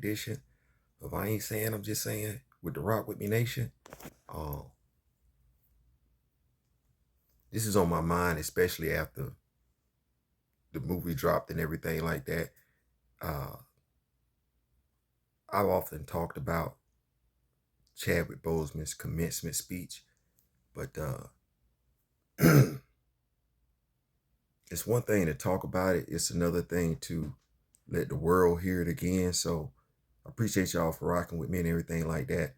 edition of I Ain't Saying, I'm Just Saying with the Rock With Me Nation. This is on my mind, especially after the movie dropped and everything like that. I've often talked about Chadwick Boseman's commencement speech, but it's one thing to talk about it. It's another thing to let the world hear it again. So I appreciate y'all for rocking with me and everything like that.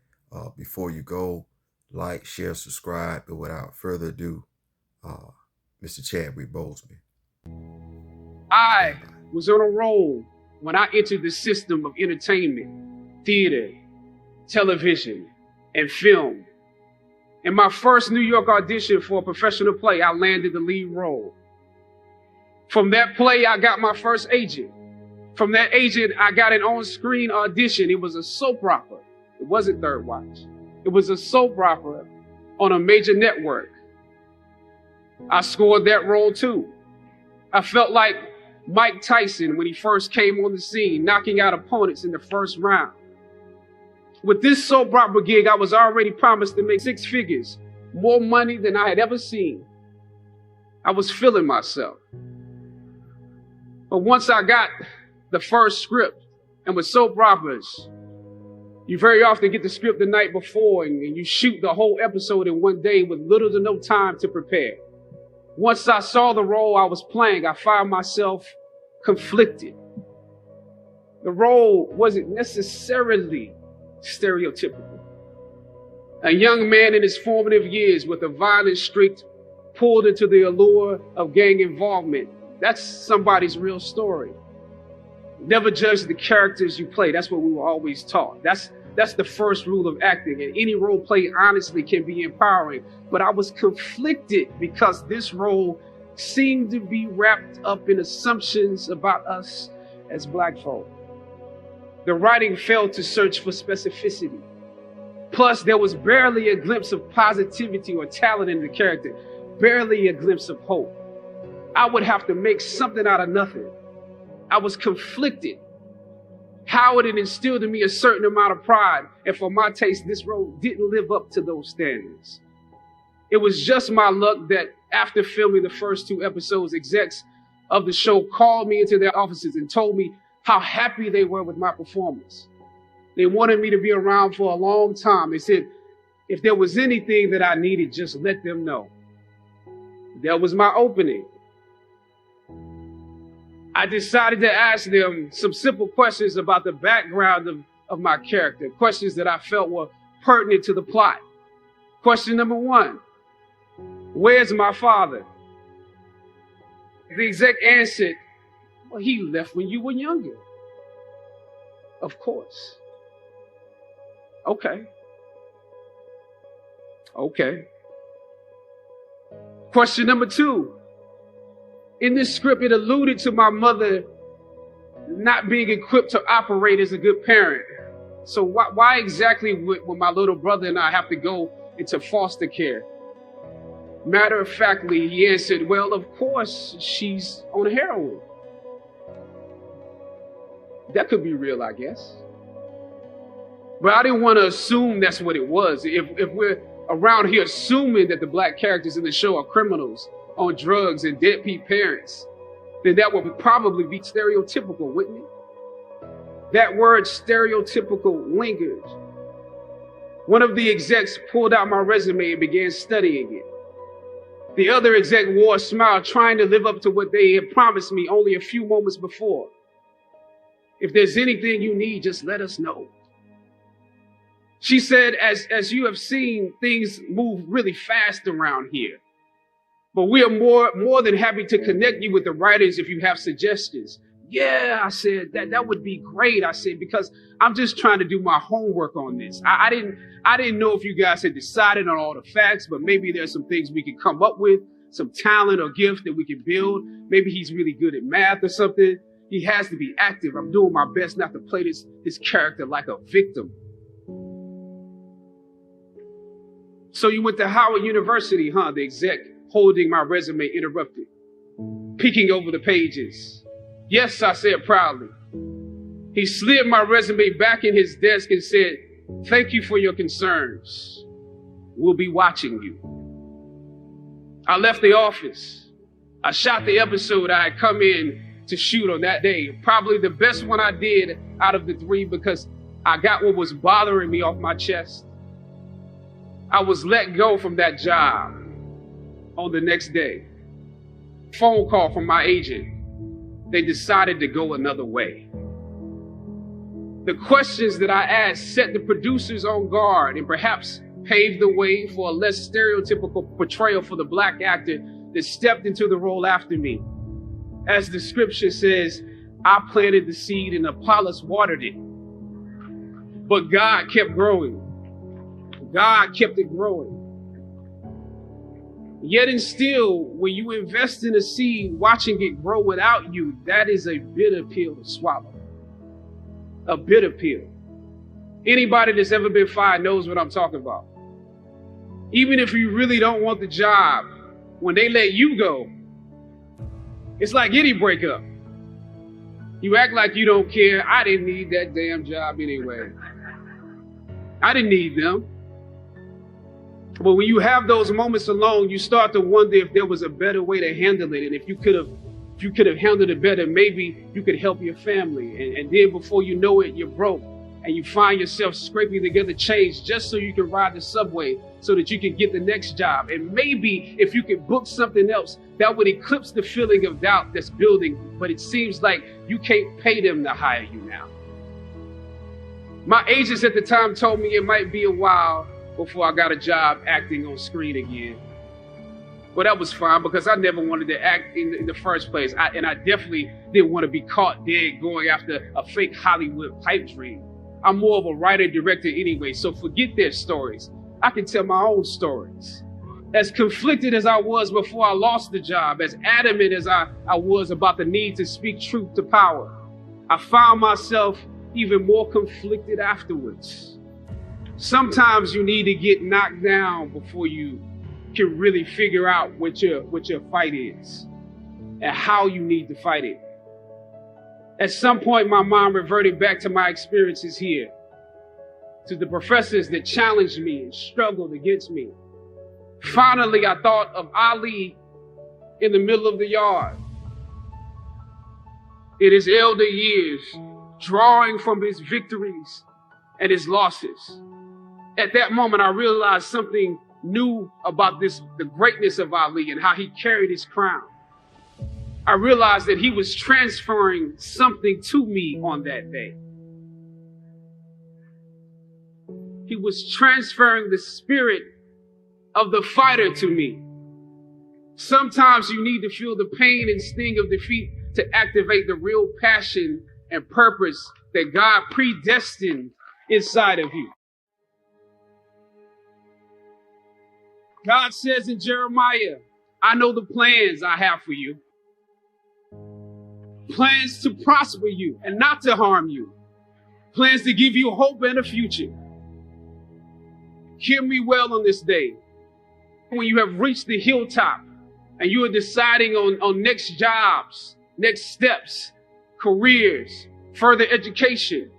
Before you go, like, share, subscribe. But without further ado, Mr. Chadwick Boseman. I was on a roll when I entered the system of entertainment, theater, television, and film. In my first New York audition for a professional play, I landed the lead role. From that play, I got my first agent. From that agent, I got an on-screen audition. It was a soap opera. It wasn't Third Watch. It was a soap opera on a major network. I scored that role too. I felt like Mike Tyson when he first came on the scene, knocking out opponents in the first round. With this soap opera gig, I was already promised to make 6 figures, more money than I had ever seen. I was feeling myself. But once I got the first script, and with soap operas, you very often get the script the night before and you shoot the whole episode in one day with little to no time to prepare. Once I saw the role I was playing, I found myself conflicted. The role wasn't necessarily stereotypical. A young man in his formative years with a violent streak pulled into the allure of gang involvement. That's somebody's real story. Never judge the characters you play. That's what we were always taught. That's the first rule of acting. And any role play, honestly, can be empowering. But I was conflicted because this role seemed to be wrapped up in assumptions about us as Black folk. The writing failed to search for specificity. Plus, there was barely a glimpse of positivity or talent in the character, barely a glimpse of hope. I would have to make something out of nothing. I was conflicted. Howard had instilled in me a certain amount of pride, and for my taste, this role didn't live up to those standards. It was just my luck that after filming the first 2 episodes, execs of the show called me into their offices and told me how happy they were with my performance. They wanted me to be around for a long time. They said, if there was anything that I needed, just let them know. That was my opening. I decided to ask them some simple questions about the background of my character, questions that I felt were pertinent to the plot. Question number 1, where's my father? The exec answered, well, he left when you were younger. Of course. Okay. Question number 2. In this script, it alluded to my mother not being equipped to operate as a good parent. So why exactly would my little brother and I have to go into foster care? Matter of factly, he answered, well, of course, she's on heroin. That could be real, I guess. But I didn't want to assume that's what it was. If we're around here assuming that the Black characters in the show are criminals, on drugs and deadbeat parents, then that would probably be stereotypical, wouldn't it? That word stereotypical lingered. One of the execs pulled out my resume and began studying it. The other exec wore a smile, trying to live up to what they had promised me only a few moments before. If there's anything you need, just let us know. She said, as you have seen, things move really fast around here. But we are more than happy to connect you with the writers if you have suggestions. Yeah, I said, that would be great. I said, because I'm just trying to do my homework on this. I didn't know if you guys had decided on all the facts, but maybe there's some things we could come up with, some talent or gift that we can build. Maybe he's really good at math or something. He has to be active. I'm doing my best not to play this character like a victim. So you went to Howard University, huh? The exec holding my resume interrupted, peeking over the pages. Yes, I said proudly. He slid my resume back in his desk and said, "Thank you for your concerns. We'll be watching you." I left the office. I shot the episode I had come in to shoot on that day. Probably the best one I did out of the 3 because I got what was bothering me off my chest. I was let go from that job on the next day. Phone call from my agent. They decided to go another way. The questions that I asked set the producers on guard and perhaps paved the way for a less stereotypical portrayal for the Black actor that stepped into the role after me. As the scripture says, I planted the seed and Apollos watered it. But God kept growing. God kept it growing. Yet and still, when you invest in a seed, watching it grow without you, that is a bitter pill to swallow. A bitter pill. Anybody that's ever been fired knows what I'm talking about. Even if you really don't want the job, when they let you go, it's like any breakup. You act like you don't care. I didn't need that damn job anyway. I didn't need them. But when you have those moments alone, you start to wonder if there was a better way to handle it. And if you could have handled it better, maybe you could help your family. And then before you know it, you're broke. And you find yourself scraping together change just so you can ride the subway so that you can get the next job. And maybe if you could book something else, that would eclipse the feeling of doubt that's building. But it seems like you can't pay them to hire you now. My agents at the time told me it might be a while before I got a job acting on screen again. But that was fine because I never wanted to act in the first place. And I definitely didn't want to be caught dead going after a fake Hollywood pipe dream. I'm more of a writer-director anyway, so forget their stories. I can tell my own stories. As conflicted as I was before I lost the job, as adamant as I was about the need to speak truth to power, I found myself even more conflicted afterwards. Sometimes you need to get knocked down before you can really figure out what your fight is and how you need to fight it. At some point, my mind reverted back to my experiences here, to the professors that challenged me and struggled against me. Finally, I thought of Ali in the middle of the yard, in his elder years, drawing from his victories and his losses. At that moment, I realized something new about the greatness of Ali and how he carried his crown. I realized that he was transferring something to me on that day. He was transferring the spirit of the fighter to me. Sometimes you need to feel the pain and sting of defeat to activate the real passion and purpose that God predestined inside of you. God says in Jeremiah, I know the plans I have for you. Plans to prosper you and not to harm you. Plans to give you hope and a future. Hear me well on this day. When you have reached the hilltop and you are deciding on next jobs, next steps, careers, further education,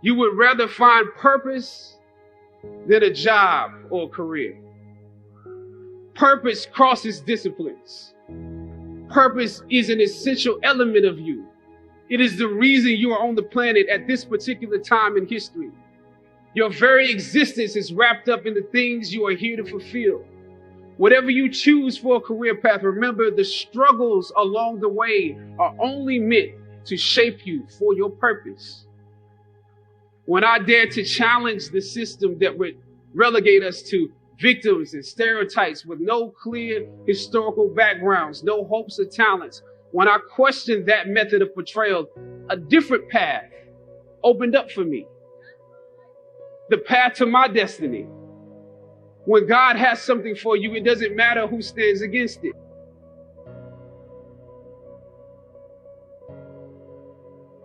you would rather find purpose than a job or a career. Purpose crosses disciplines. Purpose is an essential element of you. It is the reason you are on the planet at this particular time in history. Your very existence is wrapped up in the things you are here to fulfill. Whatever you choose for a career path, remember the struggles along the way are only meant to shape you for your purpose. When I dare to challenge the system that would relegate us to victims and stereotypes with no clear historical backgrounds, no hopes or talents, when I questioned that method of portrayal, a different path opened up for me. The path to my destiny. When God has something for you, it doesn't matter who stands against it.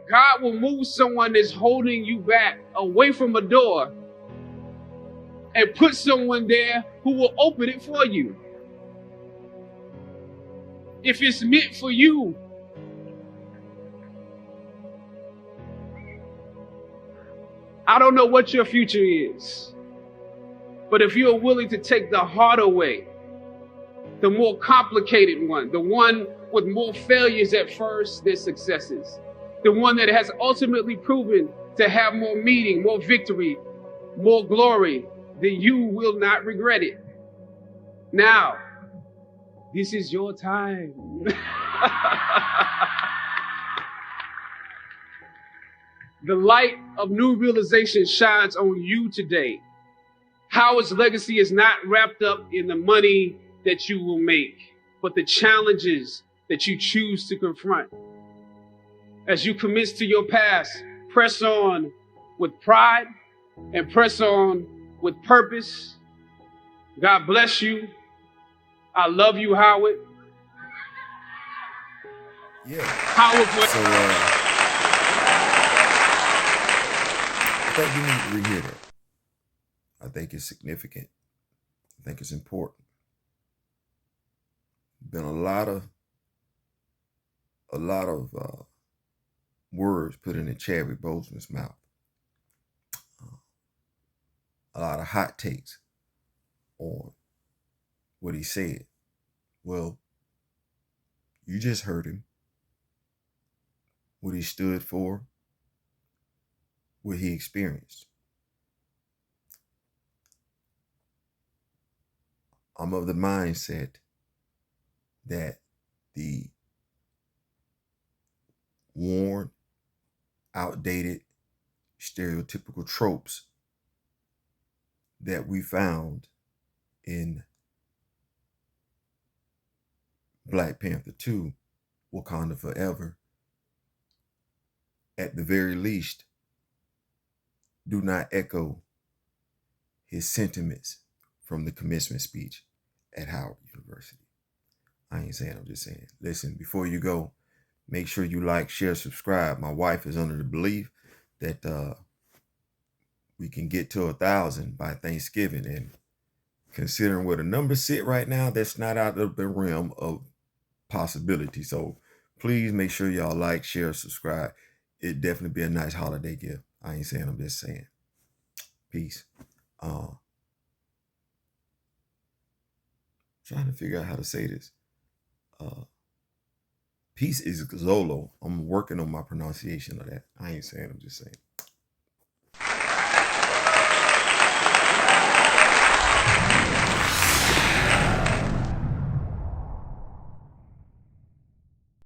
God will move someone that's holding you back away from a door and put someone there who will open it for you. If it's meant for you, I don't know what your future is, but if you're willing to take the harder way, the more complicated one, the one with more failures at first than successes, the one that has ultimately proven to have more meaning, more victory, more glory, then you will not regret it. Now, this is your time. The light of new realization shines on you today. Howard's legacy is not wrapped up in the money that you will make, but the challenges that you choose to confront. As you commit to your past, press on with pride and press on with purpose. God bless you. I love you, Howard. Yeah. Howard. So I think you need to rehear that. I think it's significant. I think it's important. Been a lot of words put in the Chadwick Boseman's mouth. A lot of hot takes on what he said. Well, you just heard him. What he stood for, what he experienced. I'm of the mindset that the worn, outdated, stereotypical tropes that we found in Black Panther 2, Wakanda Forever, at the very least, do not echo his sentiments from the commencement speech at Howard University. I ain't saying, I'm just saying. Listen, before you go, make sure you like, share, subscribe. My wife is under the belief that we can get to 1,000 by Thanksgiving. And considering where the numbers sit right now, that's not out of the realm of possibility. So please make sure y'all like, share, subscribe. It'd definitely be a nice holiday gift. I ain't saying, I'm just saying. Peace. Trying to figure out how to say this. Peace is Zolo. I'm working on my pronunciation of that. I ain't saying, I'm just saying.